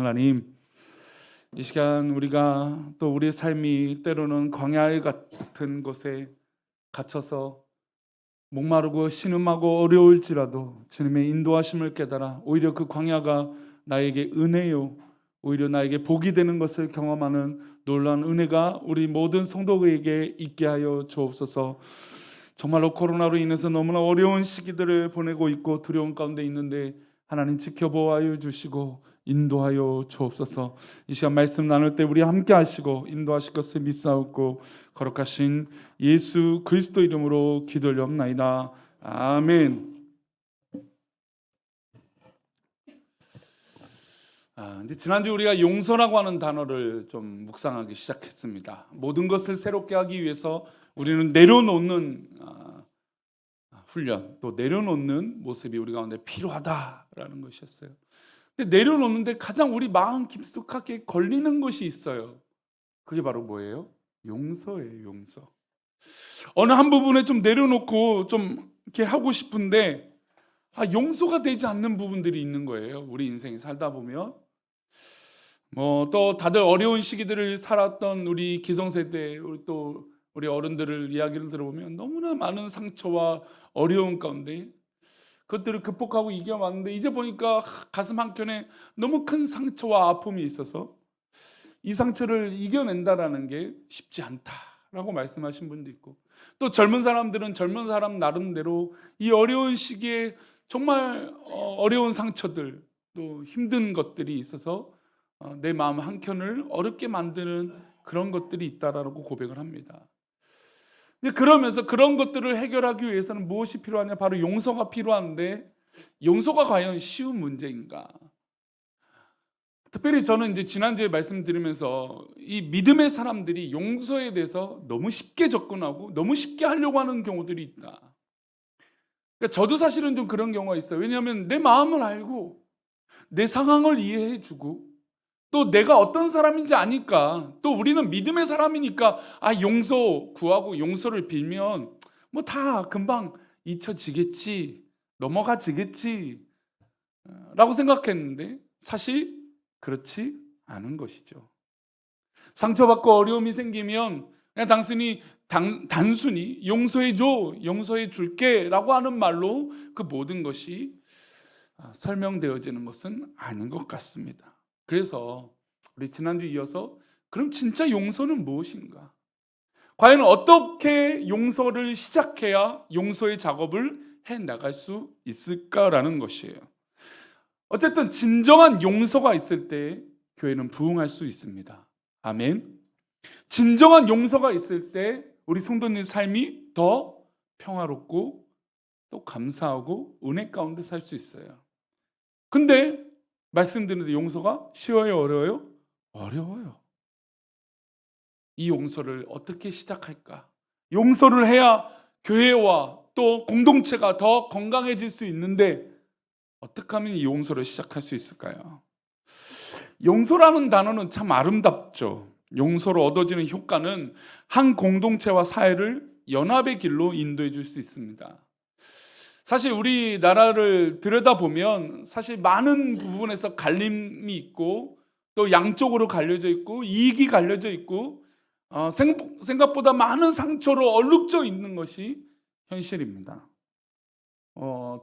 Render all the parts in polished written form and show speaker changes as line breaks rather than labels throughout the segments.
하나님, 이 시간 우리가 또 우리의 삶이 때로는 광야 같은 곳에 갇혀서 목마르고 신음하고 어려울지라도 주님의 인도하심을 깨달아 오히려 그 광야가 나에게 은혜요, 오히려 나에게 복이 되는 것을 경험하는 놀라운 은혜가 우리 모든 성도에게 있게 하여 주옵소서. 정말로 코로나로 인해서 너무나 어려운 시기들을 보내고 있고 두려움 가운데 있는데 하나님 지켜보아여 주시고 인도하여 주옵소서. 이 시간 말씀 나눌 때 우리 함께 하시고 인도하실 것을 믿사옵고 거룩하신 예수 그리스도 이름으로 기도하옵나이다. 아멘. 이제 지난주 우리가 용서라고 하는 단어를 좀 묵상하기 시작했습니다. 모든 것을 새롭게 하기 위해서 우리는 내려놓는 훈련, 또 내려놓는 모습이 우리 가운데 필요하다라는 것이었어요. 근데 내려놓는데 가장 우리 마음 깊숙하게 걸리는 것이 있어요. 그게 바로 뭐예요? 용서예요, 용서. 어느 한 부분에 좀 내려놓고 좀 이렇게 하고 싶은데 용서가 되지 않는 부분들이 있는 거예요. 우리 인생에 살다 보면. 또 다들 어려운 시기들을 살았던 우리 기성세대, 우리 어른들을 이야기를 들어보면 너무나 많은 상처와 어려움 가운데 그것들을 극복하고 이겨왔는데 이제 보니까 가슴 한켠에 너무 큰 상처와 아픔이 있어서 이 상처를 이겨낸다라는 게 쉽지 않다라고 말씀하신 분도 있고, 또 젊은 사람들은 젊은 사람 나름대로 이 어려운 시기에 정말 어려운 상처들, 또 힘든 것들이 있어서 내 마음 한켠을 어렵게 만드는 그런 것들이 있다라고 고백을 합니다. 근데 그러면서 그런 것들을 해결하기 위해서는 무엇이 필요하냐? 바로 용서가 필요한데 용서가 과연 쉬운 문제인가? 특별히 저는 이제 지난주에 말씀드리면서 이 믿음의 사람들이 용서에 대해서 너무 쉽게 접근하고 너무 쉽게 하려고 하는 경우들이 있다. 그러니까 저도 사실은 좀 그런 경우가 있어요. 왜냐하면 내 마음을 알고 내 상황을 이해해주고 또 내가 어떤 사람인지 아니까, 또 우리는 믿음의 사람이니까 용서 구하고 용서를 빌면 뭐 다 금방 잊혀지겠지, 넘어가지겠지 라고 생각했는데 사실 그렇지 않은 것이죠. 상처받고 어려움이 생기면 그냥 단순히 용서해줘, 용서해 줄게 라고 하는 말로 그 모든 것이 설명되어지는 것은 아닌 것 같습니다. 그래서 우리 지난주 이어서 그럼 진짜 용서는 무엇인가? 과연 어떻게 용서를 시작해야 용서의 작업을 해나갈 수 있을까라는 것이에요. 어쨌든 진정한 용서가 있을 때 교회는 부흥할 수 있습니다. 아멘. 진정한 용서가 있을 때 우리 성도님 삶이 더 평화롭고 또 감사하고 은혜 가운데 살 수 있어요. 근데 말씀드렸는데 용서가 쉬워요, 어려워요? 어려워요. 이 용서를 어떻게 시작할까? 용서를 해야 교회와 또 공동체가 더 건강해질 수 있는데 어떻게 하면 이 용서를 시작할 수 있을까요? 용서라는 단어는 참 아름답죠. 용서로 얻어지는 효과는 한 공동체와 사회를 연합의 길로 인도해 줄 수 있습니다. 사실 우리나라를 들여다보면 사실 많은 부분에서 갈림이 있고 또 양쪽으로 갈려져 있고 이익이 갈려져 있고 생각보다 많은 상처로 얼룩져 있는 것이 현실입니다.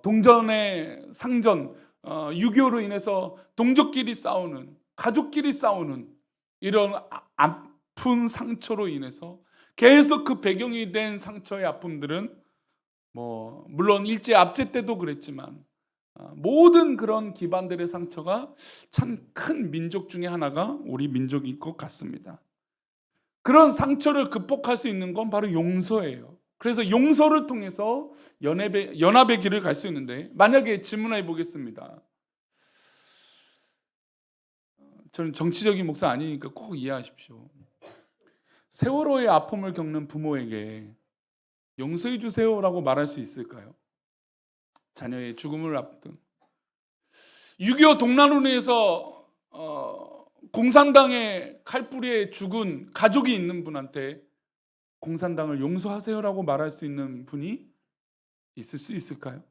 동전의 상전, 6.25로 인해서 동족끼리 싸우는, 가족끼리 싸우는 이런 아픈 상처로 인해서 계속 그 배경이 된 상처의 아픔들은 물론 일제 압제 때도 그랬지만 모든 그런 기반들의 상처가 참 큰 민족 중에 하나가 우리 민족일 것 같습니다. 그런 상처를 극복할 수 있는 건 바로 용서예요. 그래서 용서를 통해서 연합의 길을 갈 수 있는데, 만약에 질문해 보겠습니다. 저는 정치적인 목사 아니니까 꼭 이해하십시오. 세월호의 아픔을 겪는 부모에게 용서해 주세요라고 말할 수 있을까요? 자녀의 죽음을 앞둔 6.25 동란운에서 공산당의 칼불에 죽은 가족이 있는 분한테 공산당을 용서하세요라고 말할 수 있는 분이 있을 수 있을까요?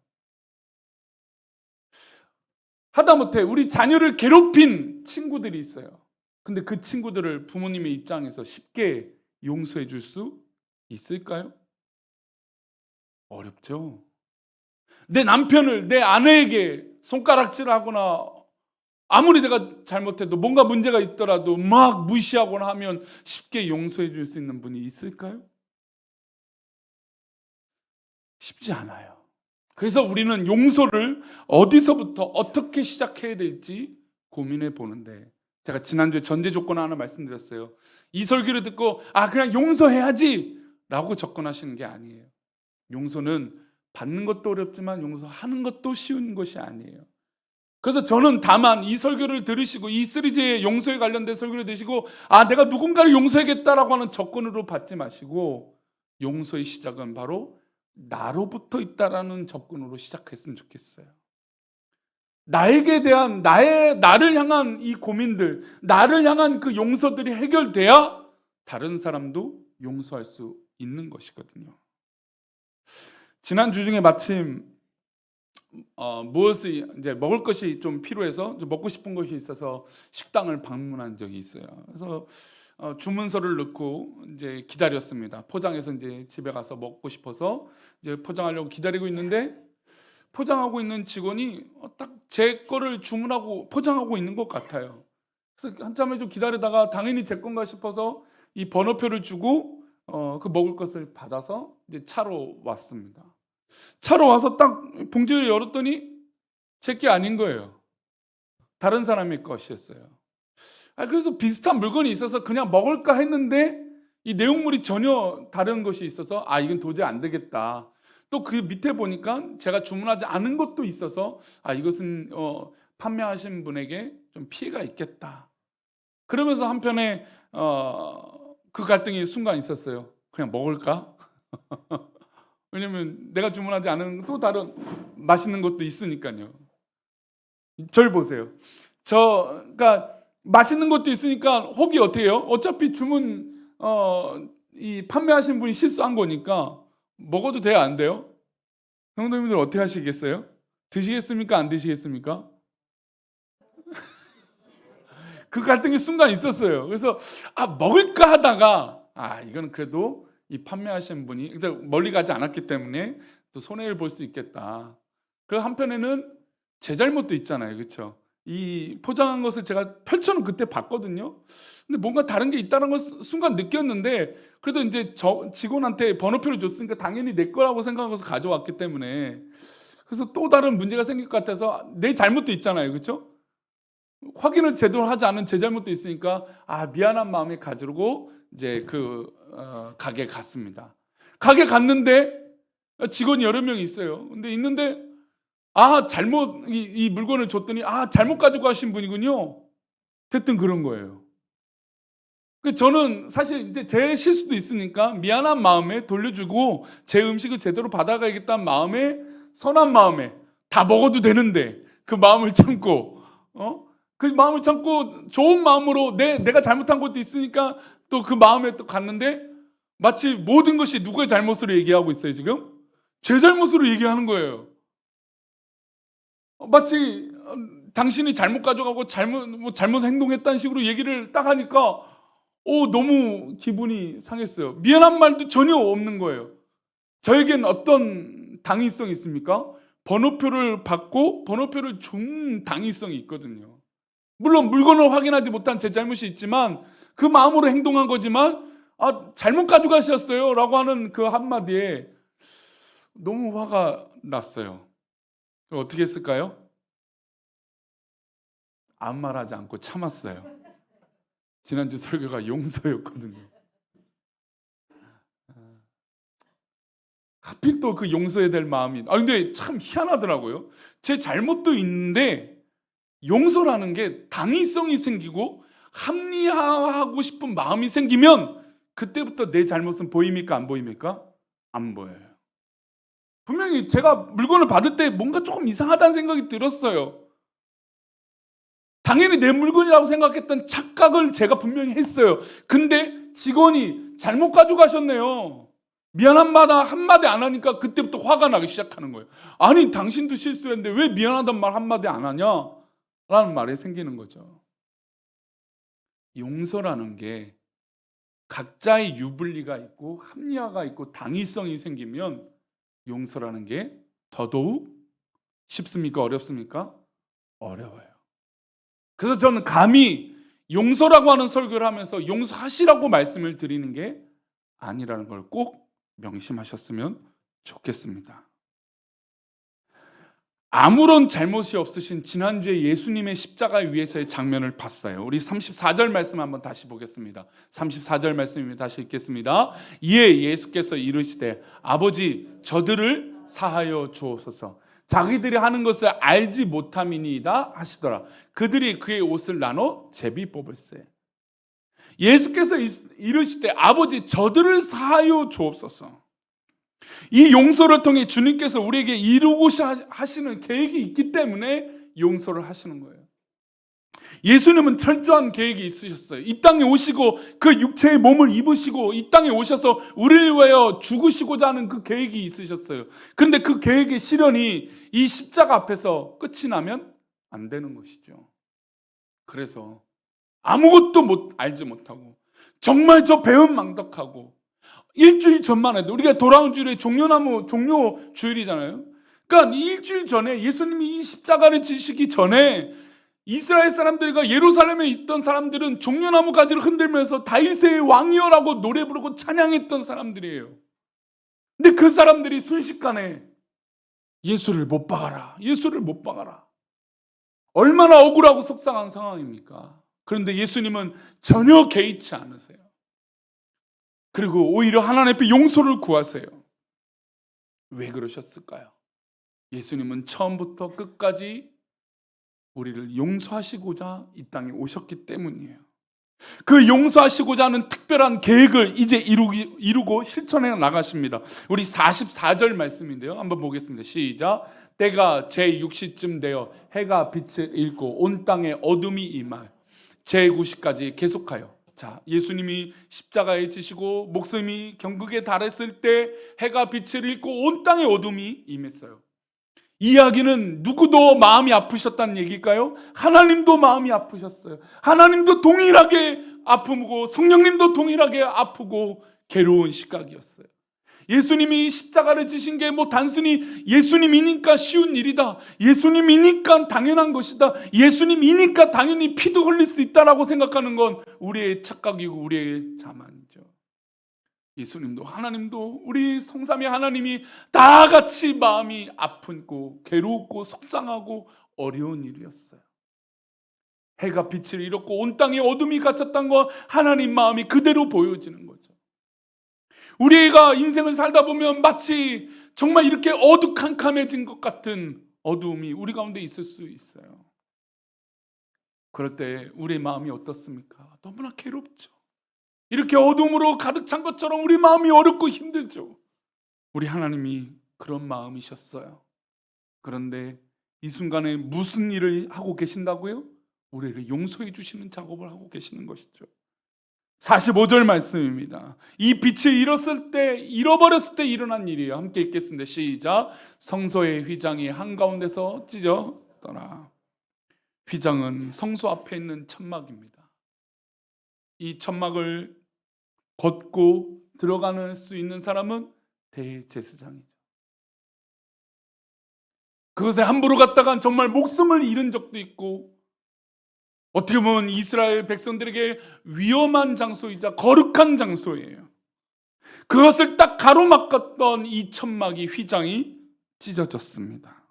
하다못해 우리 자녀를 괴롭힌 친구들이 있어요. 근데 그 친구들을 부모님의 입장에서 쉽게 용서해 줄 수 있을까요? 어렵죠. 내 남편을 내 아내에게 손가락질하거나 아무리 내가 잘못해도 뭔가 문제가 있더라도 막 무시하거나 하면 쉽게 용서해 줄 수 있는 분이 있을까요? 쉽지 않아요. 그래서 우리는 용서를 어디서부터 어떻게 시작해야 될지 고민해 보는데, 제가 지난주에 전제 조건 하나 말씀드렸어요. 이 설교를 듣고 그냥 용서해야지 라고 접근하시는 게 아니에요. 용서는 받는 것도 어렵지만 용서하는 것도 쉬운 것이 아니에요. 그래서 저는 다만 이 설교를 들으시고 이 시리즈의 용서에 관련된 설교를 들으시고 내가 누군가를 용서하겠다라고 하는 접근으로 받지 마시고, 용서의 시작은 바로 나로부터 있다라는 접근으로 시작했으면 좋겠어요. 나에게 대한 나를 향한 이 고민들, 나를 향한 그 용서들이 해결돼야 다른 사람도 용서할 수 있는 것이거든요. 지난주 중에 마침 무엇을 이제 먹을 것이 좀 필요해서 먹고 싶은 것이 있어서 식당을 방문한 적이 있어요. 그래서 주문서를 넣고 이제 기다렸습니다. 포장해서 이제 집에 가서 먹고 싶어서 이제 포장하려고 기다리고 있는데, 포장하고 있는 직원이 딱 제 거를 주문하고 포장하고 있는 것 같아요. 그래서 한참을 좀 기다리다가 당연히 제 건가 싶어서 이 번호표를 주고 그 먹을 것을 받아서 이제 차로 왔습니다. 차로 와서 딱 봉지를 열었더니 제 게 아닌 거예요. 다른 사람의 것이었어요. 그래서 비슷한 물건이 있어서 그냥 먹을까 했는데 이 내용물이 전혀 다른 것이 있어서 이건 도저히 안 되겠다. 또 그 밑에 보니까 제가 주문하지 않은 것도 있어서 이것은 판매하신 분에게 좀 피해가 있겠다. 그러면서 한편에 그 갈등이 순간 있었어요. 그냥 먹을까? 왜냐면 내가 주문하지 않은 또 다른 맛있는 것도 있으니까요. 절 보세요. 그러니까 맛있는 것도 있으니까 혹이 어떻게 해요? 어차피 주문 이 판매하신 분이 실수한 거니까 먹어도 돼요, 안 돼요? 성도님들 어떻게 하시겠어요? 드시겠습니까? 안 드시겠습니까? 그 갈등이 순간 있었어요. 그래서 먹을까 하다가 이건 그래도 이 판매하신 분이 멀리 가지 않았기 때문에 또 손해를 볼 수 있겠다. 그 한편에는 제 잘못도 있잖아요, 그렇죠? 이 포장한 것을 제가 펼쳐는 그때 봤거든요. 근데 뭔가 다른 게 있다는 걸 순간 느꼈는데, 그래도 이제 직원한테 번호표를 줬으니까 당연히 내 거라고 생각해서 가져왔기 때문에, 그래서 또 다른 문제가 생길 것 같아서 내 잘못도 있잖아요, 그렇죠? 확인을 제대로 하지 않은 제 잘못도 있으니까 미안한 마음에 가지고 이제 가게에 갔습니다. 가게 갔는데 직원이 여러 명이 있어요. 근데 있는데 잘못 이 물건을 줬더니 잘못 가지고 가신 분이군요. 됐든 그런 거예요. 저는 사실 이제 제 실수도 있으니까 미안한 마음에 돌려주고 제 음식을 제대로 받아가야겠다는 마음에, 선한 마음에 다 먹어도 되는데 그 마음을 참고 그 마음을 참고 좋은 마음으로 내가 잘못한 것도 있으니까 또 그 마음에 또 갔는데, 마치 모든 것이 누구의 잘못으로 얘기하고 있어요. 지금 제 잘못으로 얘기하는 거예요. 마치 당신이 잘못 가져가고 잘못 행동했다는 식으로 얘기를 딱 하니까 너무 기분이 상했어요. 미안한 말도 전혀 없는 거예요. 저에겐 어떤 당위성이 있습니까? 번호표를 받고 번호표를 준 당위성이 있거든요. 물론 물건을 확인하지 못한 제 잘못이 있지만 그 마음으로 행동한 거지만 잘못 가져가셨어요 라고 하는 그 한마디에 너무 화가 났어요. 어떻게 했을까요? 아무 말하지 않고 참았어요. 지난주 설교가 용서였거든요. 하필 또 그 용서해야 될 마음이 근데 참 희한하더라고요. 제 잘못도 있는데 용서라는 게 당위성이 생기고 합리화하고 싶은 마음이 생기면 그때부터 내 잘못은 보입니까? 안 보입니까? 안 보여요. 분명히 제가 물건을 받을 때 뭔가 조금 이상하다는 생각이 들었어요. 당연히 내 물건이라고 생각했던 착각을 제가 분명히 했어요. 근데 직원이 잘못 가져가셨네요. 미안한 말 한마디 안 하니까 그때부터 화가 나기 시작하는 거예요. 당신도 실수했는데 왜 미안하단 말 한마디 안 하냐? 라는 말이 생기는 거죠. 용서라는 게 각자의 유불리가 있고 합리화가 있고 당위성이 생기면 용서라는 게 더더욱 쉽습니까? 어렵습니까? 어려워요. 그래서 저는 감히 용서라고 하는 설교를 하면서 용서하시라고 말씀을 드리는 게 아니라는 걸 꼭 명심하셨으면 좋겠습니다. 아무런 잘못이 없으신 지난주에 예수님의 십자가 위에서의 장면을 봤어요. 우리 34절 말씀 한번 다시 보겠습니다. 34절 말씀입니다. 다시 읽겠습니다. 이에 예수께서 이르시되 아버지 저들을 사하여 주옵소서. 자기들이 하는 것을 알지 못함이니이다 하시더라. 그들이 그의 옷을 나눠 제비 뽑을세. 예수께서 이르시되 아버지 저들을 사하여 주옵소서. 이 용서를 통해 주님께서 우리에게 이루고자 하시는 계획이 있기 때문에 용서를 하시는 거예요. 예수님은 철저한 계획이 있으셨어요. 이 땅에 오시고 그 육체의 몸을 입으시고 이 땅에 오셔서 우리를 위하여 죽으시고자 하는 그 계획이 있으셨어요. 그런데 그 계획의 실현이 이 십자가 앞에서 끝이 나면 안 되는 것이죠. 그래서 아무것도 알지 못하고 정말 저 배은망덕하고 일주일 전만 해도 우리가 돌아온 주일에 종려나무 종료 주일이잖아요. 그러니까 일주일 전에 예수님이 이 십자가를 지시기 전에 이스라엘 사람들과 예루살렘에 있던 사람들은 종려나무 가지를 흔들면서 다윗의 왕이여라고 노래 부르고 찬양했던 사람들이에요. 근데 그 사람들이 순식간에 예수를 못 박아라, 예수를 못 박아라. 얼마나 억울하고 속상한 상황입니까? 그런데 예수님은 전혀 개의치 않으세요. 그리고 오히려 하나님 앞에 용서를 구하세요. 왜 그러셨을까요? 예수님은 처음부터 끝까지 우리를 용서하시고자 이 땅에 오셨기 때문이에요. 그 용서하시고자 하는 특별한 계획을 이제 이루고 실천해 나가십니다. 우리 44절 말씀인데요. 한번 보겠습니다. 시작. 때가 제6시쯤 되어 해가 빛을 잃고 온 땅에 어둠이 임할 제9시까지 계속하여. 자, 예수님이 십자가에 지시고 목숨이 경극에 달했을 때 해가 빛을 잃고 온 땅에 어둠이 임했어요. 이 이야기는 누구도 마음이 아프셨다는 얘기일까요? 하나님도 마음이 아프셨어요. 하나님도 동일하게 아프고 성령님도 동일하게 아프고 괴로운 시각이었어요. 예수님이 십자가를 지신 게 뭐 단순히 예수님이니까 쉬운 일이다, 예수님이니까 당연한 것이다, 예수님이니까 당연히 피도 흘릴 수 있다라고 생각하는 건 우리의 착각이고 우리의 자만이죠. 예수님도 하나님도 우리 성삼위 하나님이 다 같이 마음이 아프고 괴롭고 속상하고 어려운 일이었어요. 해가 빛을 잃었고 온 땅에 어둠이 갇혔다는 건 하나님 마음이 그대로 보여지는 거죠. 우리가 인생을 살다 보면 마치 정말 이렇게 어두컴컴해진 것 같은 어두움이 우리 가운데 있을 수 있어요. 그럴 때 우리의 마음이 어떻습니까? 너무나 괴롭죠. 이렇게 어둠으로 가득 찬 것처럼 우리 마음이 어렵고 힘들죠. 우리 하나님이 그런 마음이셨어요. 그런데 이 순간에 무슨 일을 하고 계신다고요? 우리를 용서해 주시는 작업을 하고 계시는 것이죠. 45절 말씀입니다. 이 빛을 잃어버렸을 때 일어난 일이에요. 함께 읽겠습니다. 시작. 성소의 휘장이 한가운데서 찢어더라. 휘장은 성소 앞에 있는 천막입니다. 이 천막을 걷고 들어갈 수 있는 사람은 대제사장이죠. 그것에 함부로 갔다간 정말 목숨을 잃은 적도 있고, 어떻게 보면 이스라엘 백성들에게 위험한 장소이자 거룩한 장소예요. 그것을 딱 가로막았던 이 천막이 휘장이 찢어졌습니다.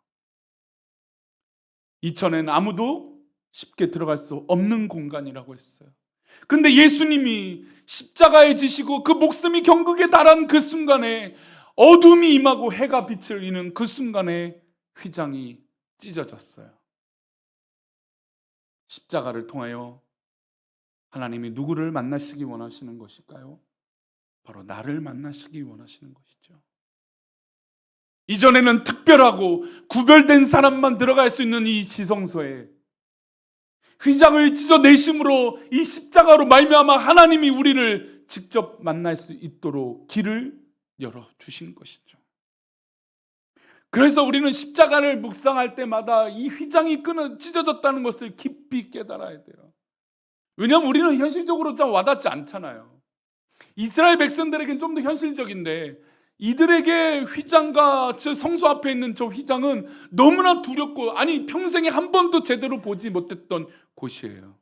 이전엔 아무도 쉽게 들어갈 수 없는 공간이라고 했어요. 그런데 예수님이 십자가에 지시고 그 목숨이 경극에 달한 그 순간에, 어둠이 임하고 해가 빛을 잃는 그 순간에 휘장이 찢어졌어요. 십자가를 통하여 하나님이 누구를 만나시기 원하시는 것일까요? 바로 나를 만나시기 원하시는 것이죠. 이전에는 특별하고 구별된 사람만 들어갈 수 있는 이 지성소에 휘장을 찢어내심으로 이 십자가로 말미암아 하나님이 우리를 직접 만날 수 있도록 길을 열어주신 것이죠. 그래서 우리는 십자가를 묵상할 때마다 이 휘장이 찢어졌다는 것을 깊이 깨달아야 돼요. 왜냐하면 우리는 현실적으로 좀 와닿지 않잖아요. 이스라엘 백성들에게는 좀 더 현실적인데 이들에게 휘장과 저 성소 앞에 있는 저 휘장은 너무나 두렵고, 아니 평생에 한 번도 제대로 보지 못했던 곳이에요.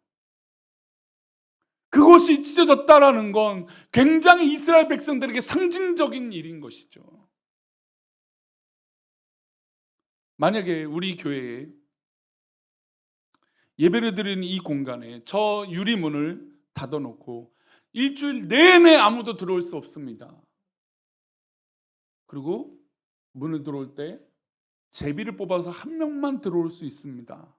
그것이 찢어졌다라는 건 굉장히 이스라엘 백성들에게 상징적인 일인 것이죠. 만약에 우리 교회에 예배를 드리는 이 공간에 저 유리문을 닫아놓고 일주일 내내 아무도 들어올 수 없습니다. 그리고 문을 들어올 때 제비를 뽑아서 한 명만 들어올 수 있습니다.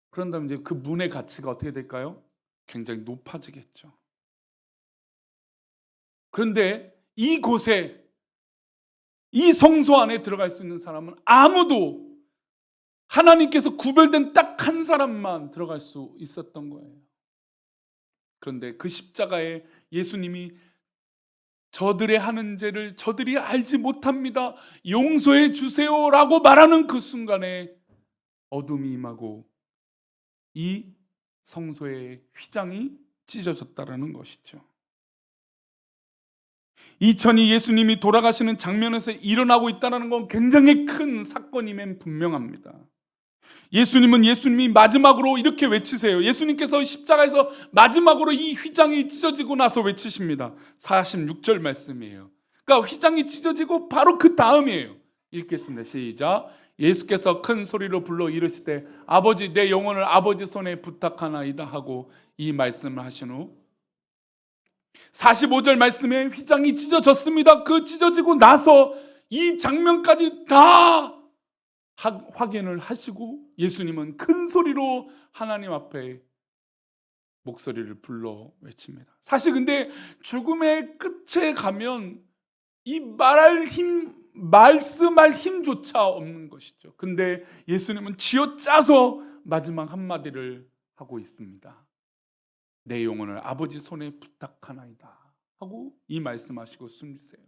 그런다면 이제 그 문의 가치가 어떻게 될까요? 굉장히 높아지겠죠. 그런데 이곳에, 이 성소 안에 들어갈 수 있는 사람은 아무도, 하나님께서 구별된 딱 한 사람만 들어갈 수 있었던 거예요. 그런데 그 십자가에 예수님이 저들의 하는 죄를 저들이 알지 못합니다, 용서해 주세요라고 말하는 그 순간에 어둠이 임하고 이 성소의 휘장이 찢어졌다라는 것이죠. 2000이 예수님이 돌아가시는 장면에서 일어나고 있다는 건 굉장히 큰 사건임엔 분명합니다. 예수님이 마지막으로 이렇게 외치세요. 예수님께서 십자가에서 마지막으로 이 휘장이 찢어지고 나서 외치십니다. 46절 말씀이에요. 그러니까 휘장이 찢어지고 바로 그 다음이에요. 읽겠습니다. 시작. 예수께서 큰 소리로 불러 이르시되 아버지, 내 영혼을 아버지 손에 부탁하나이다 하고 이 말씀을 하신 후 45절 말씀에 휘장이 찢어졌습니다. 그 찢어지고 나서 이 장면까지 다 확인을 하시고 예수님은 큰 소리로 하나님 앞에 목소리를 불러 외칩니다. 사실 근데 죽음의 끝에 가면 이 말씀할 힘조차 없는 것이죠. 근데 예수님은 쥐어짜서 마지막 한마디를 하고 있습니다. 내 영혼을 아버지 손에 부탁하나이다 하고 이 말씀하시고 숨지세요.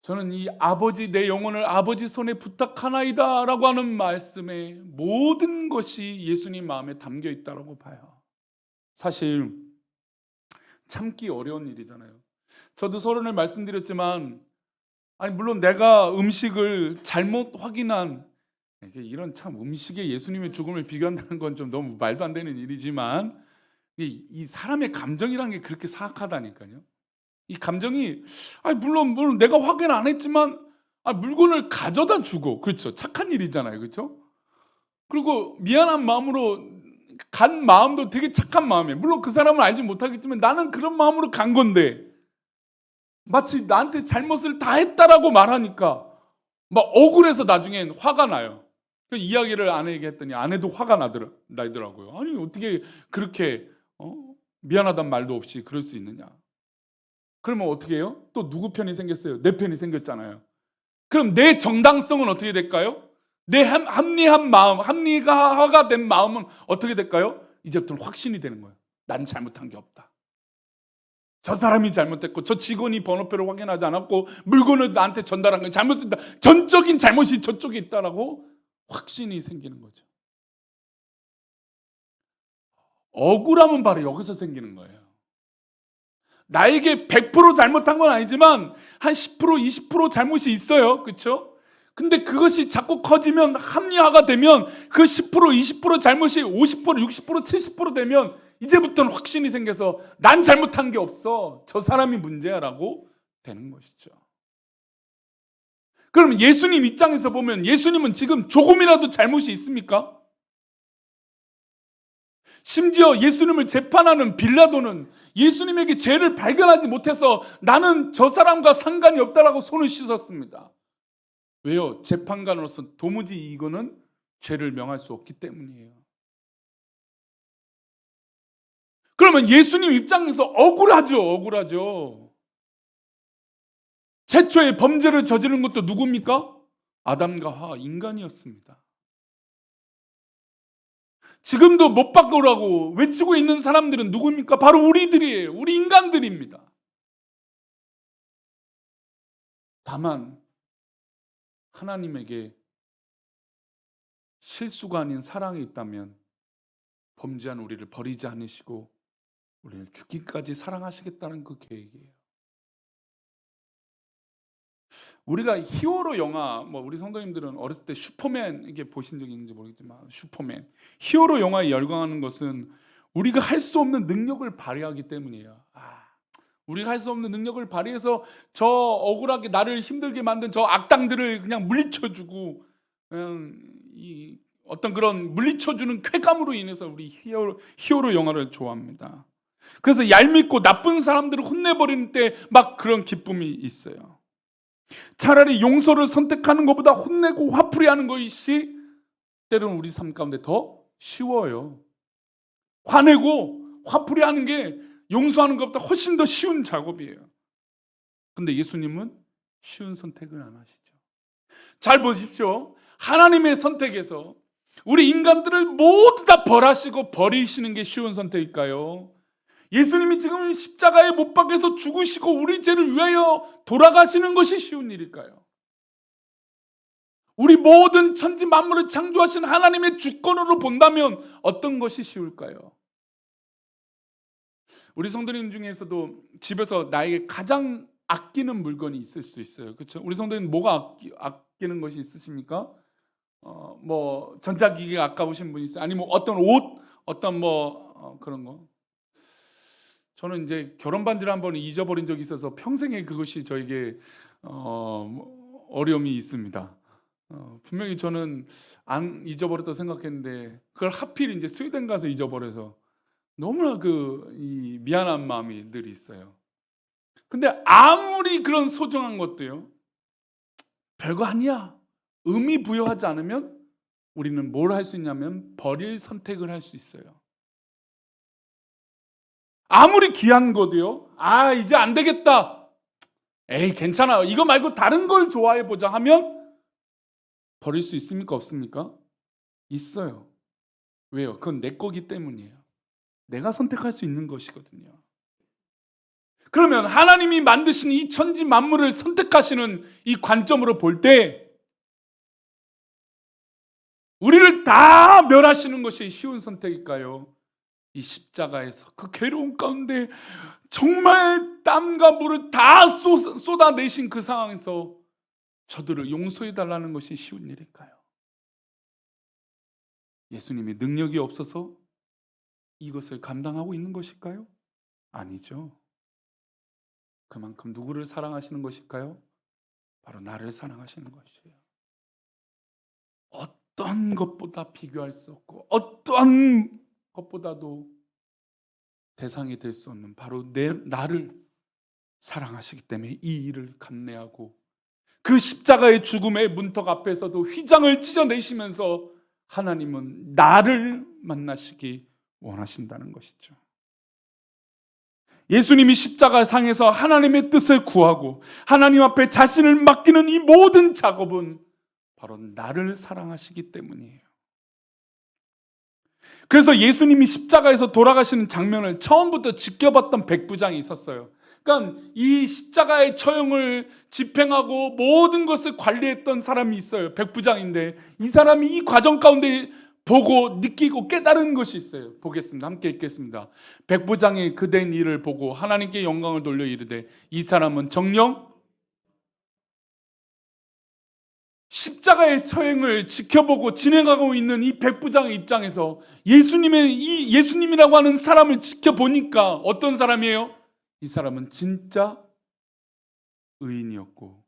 저는 이 아버지, 내 영혼을 아버지 손에 부탁하나이다 라고 하는 말씀에 모든 것이 예수님 마음에 담겨 있다고 봐요. 사실 참기 어려운 일이잖아요. 저도 서론을 말씀드렸지만, 아니 물론 내가 음식을 잘못 확인한, 이런 참 음식에 예수님의 죽음을 비교한다는 건 좀 너무 말도 안 되는 일이지만, 이 사람의 감정이라는 게 그렇게 사악하다니까요. 이 감정이, 물론 내가 확인 안 했지만 물건을 가져다 주고, 그렇죠, 착한 일이잖아요, 그렇죠? 그리고 미안한 마음으로 간 마음도 되게 착한 마음이에요. 물론 그 사람을 알지 못하겠지만 나는 그런 마음으로 간 건데 마치 나한테 잘못을 다 했다라고 말하니까 막 억울해서 나중엔 화가 나요. 그 이야기를 아내에게 했더니 아내도 화가 나더라고요. 아니 어떻게 그렇게 미안하단 말도 없이 그럴 수 있느냐. 그러면 어떻게 해요? 또 누구 편이 생겼어요? 내 편이 생겼잖아요. 그럼 내 정당성은 어떻게 될까요? 내 합리한 마음, 합리화가 된 마음은 어떻게 될까요? 이제부터는 확신이 되는 거예요. 난 잘못한 게 없다. 저 사람이 잘못했고 저 직원이 번호표를 확인하지 않았고 물건을 나한테 전달한 건 잘못했다. 전적인 잘못이 저쪽에 있다라고 확신이 생기는 거죠. 억울함은 바로 여기서 생기는 거예요. 나에게 100% 잘못한 건 아니지만 한 10%, 20% 잘못이 있어요. 그렇죠? 근데 그것이 자꾸 커지면, 합리화가 되면 그 10%, 20% 잘못이 50%, 60%, 70% 되면 이제부터는 확신이 생겨서 난 잘못한 게 없어, 저 사람이 문제야 라고 되는 것이죠. 그럼 예수님 입장에서 보면 예수님은 지금 조금이라도 잘못이 있습니까? 심지어 예수님을 재판하는 빌라도는 예수님에게 죄를 발견하지 못해서 나는 저 사람과 상관이 없다라고 손을 씻었습니다. 왜요? 재판관으로서 도무지 이거는 죄를 명할 수 없기 때문이에요. 그러면 예수님 입장에서 억울하죠. 최초의 범죄를 저지른 것도 누굽니까? 아담과 하와, 인간이었습니다. 지금도 못 바꾸라고 외치고 있는 사람들은 누굽니까? 바로 우리들이에요. 우리 인간들입니다. 다만 하나님에게 실수가 아닌 사랑이 있다면 범죄한 우리를 버리지 않으시고 우리를 죽기까지 사랑하시겠다는 그 계획이에요. 우리가 히어로 영화, 우리 성도님들은 어렸을 때 슈퍼맨 이게 보신 적이 있는지 모르겠지만 슈퍼맨, 히어로 영화에 열광하는 것은 우리가 할 수 없는 능력을 발휘하기 때문이에요. 우리가 할 수 없는 능력을 발휘해서 저 억울하게 나를 힘들게 만든 저 악당들을 그냥 물리쳐주고, 그냥 이 어떤 그런 물리쳐주는 쾌감으로 인해서 우리 히어로 영화를 좋아합니다. 그래서 얄밉고 나쁜 사람들을 혼내버리는 때 막 그런 기쁨이 있어요. 차라리 용서를 선택하는 것보다 혼내고 화풀이하는 것이 때로는 우리 삶 가운데 더 쉬워요. 화내고 화풀이하는 게 용서하는 것보다 훨씬 더 쉬운 작업이에요. 근데 예수님은 쉬운 선택을 안 하시죠. 잘 보십시오. 하나님의 선택에서 우리 인간들을 모두 다 벌하시고 버리시는 게 쉬운 선택일까요? 예수님이 지금 십자가에 못 박혀서 죽으시고 우리 죄를 위하여 돌아가시는 것이 쉬운 일일까요? 우리 모든 천지 만물을 창조하신 하나님의 주권으로 본다면 어떤 것이 쉬울까요? 우리 성도님 중에서도 집에서 나에게 가장 아끼는 물건이 있을 수도 있어요. 그렇죠? 우리 성도님 뭐가 아끼는 것이 있으십니까? 전자기기가 아까우신 분이 있어요. 아니면 어떤 옷, 어떤 그런 거. 저는 이제 결혼 반지를 한번 잊어버린 적이 있어서 평생에 그것이 저에게 어려움이 있습니다. 분명히 저는 안 잊어버렸다 생각했는데 그걸 하필 이제 스웨덴 가서 잊어버려서 너무나 이 미안한 마음이 늘 있어요. 근데 아무리 그런 소중한 것도요, 별거 아니야. 의미 부여하지 않으면 우리는 뭘 할 수 있냐면 버릴 선택을 할 수 있어요. 아무리 귀한 것도요, 이제 안 되겠다. 에이, 괜찮아. 이거 말고 다른 걸 좋아해 보자 하면 버릴 수 있습니까? 없습니까? 있어요. 왜요? 그건 내 거기 때문이에요. 내가 선택할 수 있는 것이거든요. 그러면 하나님이 만드신 이 천지 만물을 선택하시는 이 관점으로 볼 때 우리를 다 멸하시는 것이 쉬운 선택일까요? 이 십자가에서 그 괴로운 가운데 정말 땀과 물을 다 쏟아내신 그 상황에서 저들을 용서해 달라는 것이 쉬운 일일까요? 예수님이 능력이 없어서 이것을 감당하고 있는 것일까요? 아니죠. 그만큼 누구를 사랑하시는 것일까요? 바로 나를 사랑하시는 것이에요. 어떤 것보다 비교할 수 없고 어떠한 것보다도 대상이 될 수 없는 바로 나를 사랑하시기 때문에 이 일을 감내하고 그 십자가의 죽음의 문턱 앞에서도 휘장을 찢어내시면서 하나님은 나를 만나시기 원하신다는 것이죠. 예수님이 십자가 상에서 하나님의 뜻을 구하고 하나님 앞에 자신을 맡기는 이 모든 작업은 바로 나를 사랑하시기 때문이에요. 그래서 예수님이 십자가에서 돌아가시는 장면을 처음부터 지켜봤던 백부장이 있었어요. 그러니까 이 십자가의 처형을 집행하고 모든 것을 관리했던 사람이 있어요. 백부장인데 이 사람이 이 과정 가운데 보고 느끼고 깨달은 것이 있어요. 보겠습니다. 함께 읽겠습니다. 백부장이 그된 일을 보고 하나님께 영광을 돌려 이르되 이 사람은 정녕 십자가의 처형을 지켜보고 진행하고 있는 이 백부장의 입장에서 이 예수님이라고 하는 사람을 지켜보니까 어떤 사람이에요? 이 사람은 진짜 의인이었고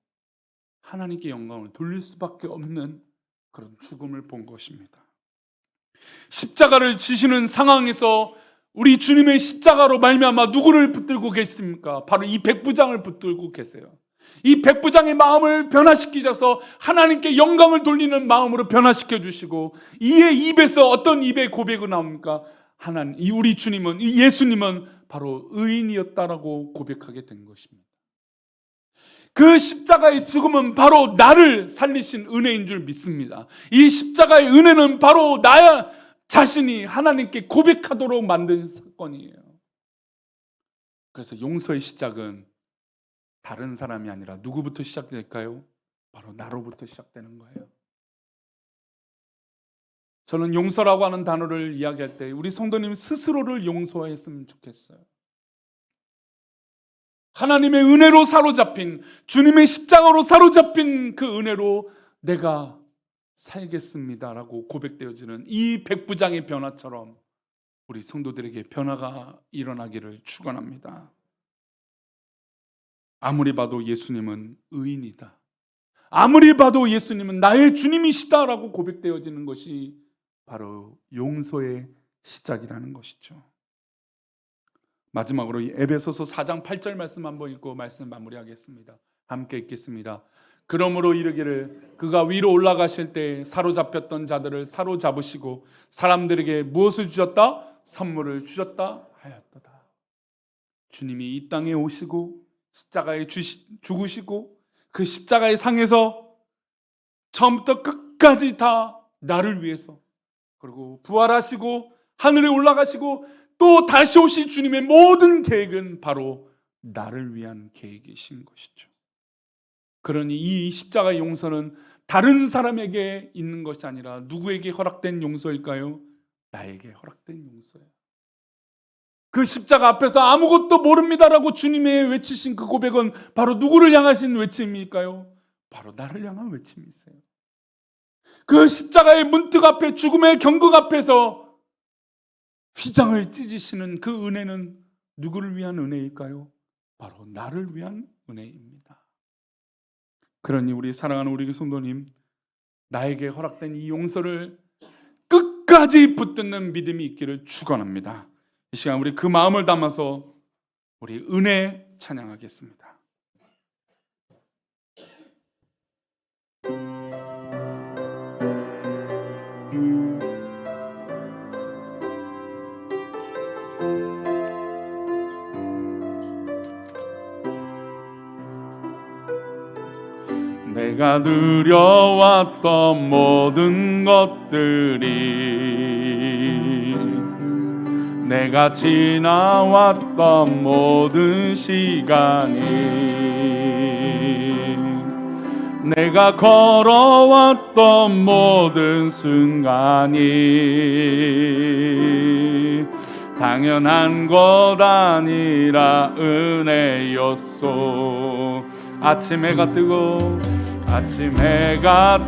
하나님께 영광을 돌릴 수밖에 없는 그런 죽음을 본 것입니다. 십자가를 지시는 상황에서 우리 주님의 십자가로 말미암아 누구를 붙들고 계십니까? 바로 이 백부장을 붙들고 계세요. 이 백부장의 마음을 변화시키셔서 하나님께 영광을 돌리는 마음으로 변화시켜 주시고 이의 입에서 어떤 입의 고백이 나옵니까? 우리 주님은, 이 예수님은 바로 의인이었다라고 고백하게 된 것입니다. 그 십자가의 죽음은 바로 나를 살리신 은혜인 줄 믿습니다. 이 십자가의 은혜는 바로 나 자신이 하나님께 고백하도록 만든 사건이에요. 그래서 용서의 시작은 다른 사람이 아니라 누구부터 시작될까요? 바로 나로부터 시작되는 거예요. 저는 용서라고 하는 단어를 이야기할 때 우리 성도님 스스로를 용서했으면 좋겠어요. 하나님의 은혜로 사로잡힌, 주님의 십자가로 사로잡힌 그 은혜로 내가 살겠습니다라고 고백되어지는 이 백부장의 변화처럼 우리 성도들에게 변화가 일어나기를 축원합니다. 아무리 봐도 예수님은 의인이다. 아무리 봐도 예수님은 나의 주님이시다라고 고백되어지는 것이 바로 용서의 시작이라는 것이죠. 마지막으로 이 에베소서 4장 8절 말씀 한번 읽고 말씀 마무리하겠습니다. 함께 읽겠습니다. 그러므로 이르기를 그가 위로 올라가실 때 사로잡혔던 자들을 사로잡으시고 사람들에게 무엇을 주셨다? 선물을 주셨다 하였도다. 주님이 이 땅에 오시고 십자가에 죽으시고 그 십자가의 상에서 처음부터 끝까지 다 나를 위해서, 그리고 부활하시고 하늘에 올라가시고 또 다시 오실 주님의 모든 계획은 바로 나를 위한 계획이신 것이죠. 그러니 이 십자가의 용서는 다른 사람에게 있는 것이 아니라 누구에게 허락된 용서일까요? 나에게 허락된 용서예요. 그 십자가 앞에서 아무것도 모릅니다라고 주님의 외치신 그 고백은 바로 누구를 향하신 외침일까요? 바로 나를 향한 외침이세요. 그 십자가의 문턱 앞에, 죽음의 경극 앞에서 휘장을 찢으시는 그 은혜는 누구를 위한 은혜일까요? 바로 나를 위한 은혜입니다. 그러니 우리 사랑하는 우리 성도님, 나에게 허락된 이 용서를 끝까지 붙드는 믿음이 있기를 축원합니다. 이 시간 우리 그 마음을 담아서 우리 은혜 찬양하겠습니다. 내가 누려왔던 모든 것들이, 내가 지나왔던 모든 시간이, 내가 걸어왔던 모든 순간이 당연한 것 아니라 은혜였소. 아침 해가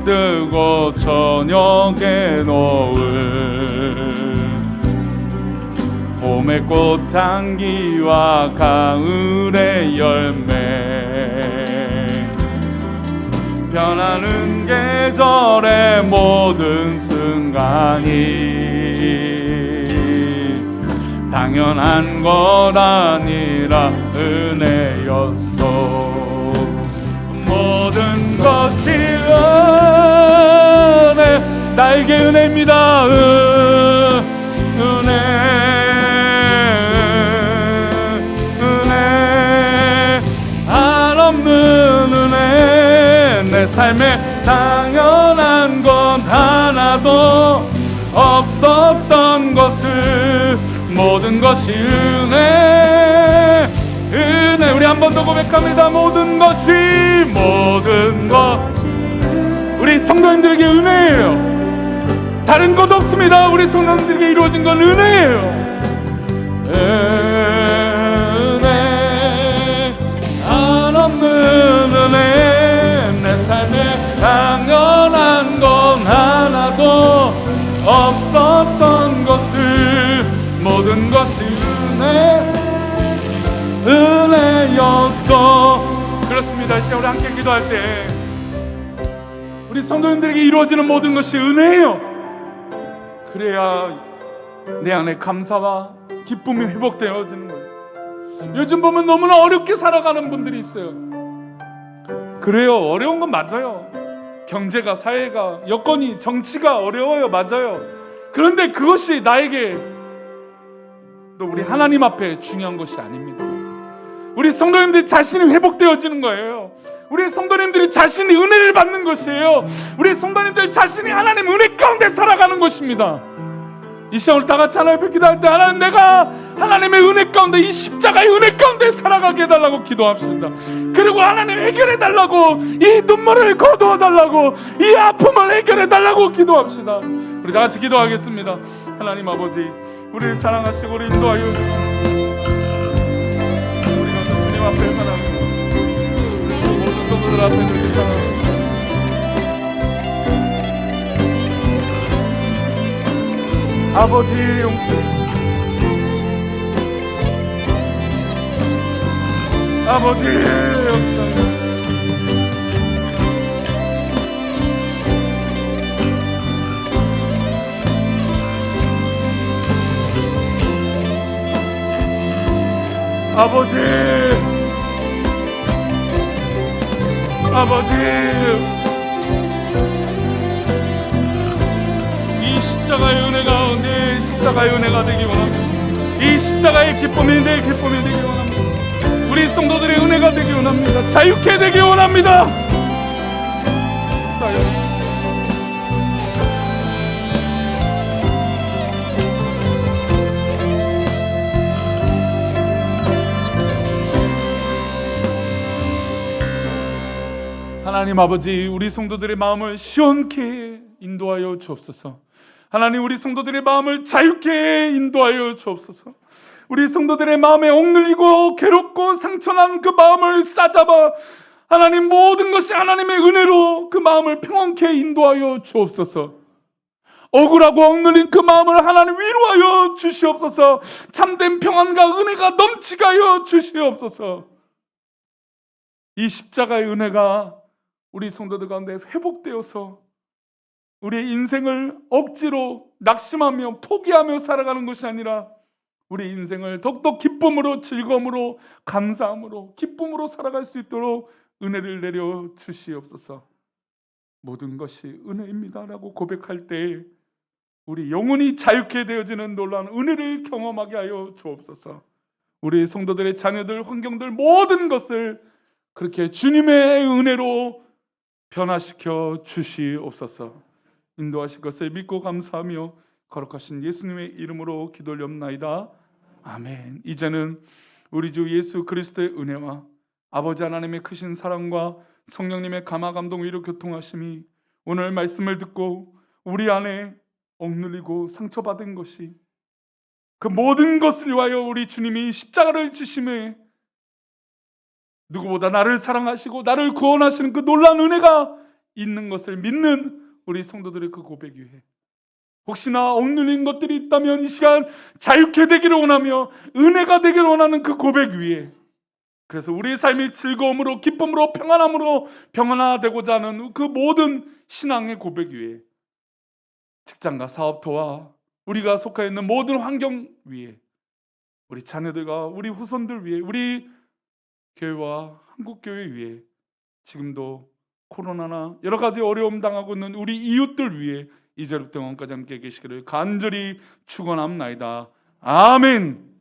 뜨고 저녁에 노을, 봄의 꽃향기와 가을의 열매, 변하는 계절의 모든 순간이 당연한 것 아니라 은혜였소. 모든 것이 은혜, 나에게 은혜입니다. 은혜, 한없는 은혜. 내 삶에 당연한 건 하나도 없었던 것을, 모든 것이 은혜. 우리 한 번 더 고백합니다. 모든 것이 우리 성도님들에게 은혜예요. 다른 것 없습니다. 우리 성도님들에게 이루어진 건 은혜예요. 은혜, 한없는 은혜. 내 삶에 당연한 건 하나도 없었던 것을, 모든 것이 은혜였어. 그렇습니다. 이 시간 우리 함께 기도할 때 우리 성도님들에게 이루어지는 모든 것이 은혜예요. 그래야 내 안에 감사와 기쁨이 회복되어지는 거예요. 요즘 보면 너무나 어렵게 살아가는 분들이 있어요. 그래요, 어려운 건 맞아요. 경제가, 사회가, 여건이, 정치가 어려워요. 맞아요. 그런데 그것이 나에게, 또 우리 하나님 앞에 중요한 것이 아닙니다. 우리 성도님들 자신이 회복되어지는 거예요. 우리 성도님들이 자신이 은혜를 받는 것이에요. 우리 성도님들 자신이 하나님 은혜 가운데 살아가는 것입니다. 이 시간 우리 다 같이 하나님 앞에 기도할 때 하나님, 내가 하나님의 은혜 가운데, 이 십자가의 은혜 가운데 살아가게 해달라고 기도합시다. 그리고 하나님 해결해달라고, 이 눈물을 거두어달라고, 이 아픔을 해결해달라고 기도합시다. 우리 다 같이 기도하겠습니다. 하나님 아버지, 우리를 사랑하시고 우리를 인도하여 주시옵소서. 우리가 또 주님 앞에 사랑합니다. 우리 또 모든 성도들 앞에 그렇게 사랑합니다. 아버지의 용서, 아버지의 역사, 아버지의 역사, 이 십자가의 은혜 가운데 십자가의 은혜가 되기 원합니다. 이 십자가의 기쁨이 내 기쁨이 되기 원합니다. 우리 성도들의 은혜가 되기 원합니다. 자유케 되기 원합니다. 역사여, 하나님 아버지, 우리 성도들의 마음을 시원케 인도하여 주옵소서. 하나님, 우리 성도들의 마음을 자유케 인도하여 주옵소서. 우리 성도들의 마음에 억눌리고 괴롭고 상처난 그 마음을 싸잡아 하나님, 모든 것이 하나님의 은혜로 그 마음을 평온케 인도하여 주옵소서. 억울하고 억눌린 그 마음을 하나님 위로하여 주시옵소서. 참된 평안과 은혜가 넘치게 하여 주시옵소서. 이 십자가의 은혜가 우리 성도들 가운데 회복되어서 우리의 인생을 억지로 낙심하며 포기하며 살아가는 것이 아니라 우리 인생을 더욱더 기쁨으로, 즐거움으로, 감사함으로, 기쁨으로 살아갈 수 있도록 은혜를 내려 주시옵소서. 모든 것이 은혜입니다 라고 고백할 때 우리 영혼이 자유케 되어지는 놀라운 은혜를 경험하게 하여 주옵소서. 우리 성도들의 자녀들, 환경들, 모든 것을 그렇게 주님의 은혜로 변화시켜 주시옵소서. 인도하실 것을 믿고 감사하며 거룩하신 예수님의 이름으로 기도 올리옵나이다. 아멘. 이제는 우리 주 예수 그리스도의 은혜와 아버지 하나님의 크신 사랑과 성령님의 감화 감동 위로 교통하심이 오늘 말씀을 듣고 우리 안에 억눌리고 상처받은 것이 그 모든 것을 위하여 우리 주님이 십자가를 지심에 누구보다 나를 사랑하시고 나를 구원하시는 그 놀라운 은혜가 있는 것을 믿는 우리 성도들의 그 고백 위에 혹시나 억눌린 것들이 있다면 이 시간 자유케 되기를 원하며 은혜가 되기를 원하는 그 고백 위에, 그래서 우리의 삶이 즐거움으로, 기쁨으로, 평안함으로 평안화되고자 하는 그 모든 신앙의 고백 위에, 직장과 사업터와 우리가 속해 있는 모든 환경 위에, 우리 자녀들과 우리 후손들 위에, 우리 교회와 한국교회 위에, 지금도 코로나나 여러 가지 어려움 당하고 있는 우리 이웃들 위에 이제부터 영원까지 함께 계시기를 간절히 축원합나이다. 아멘.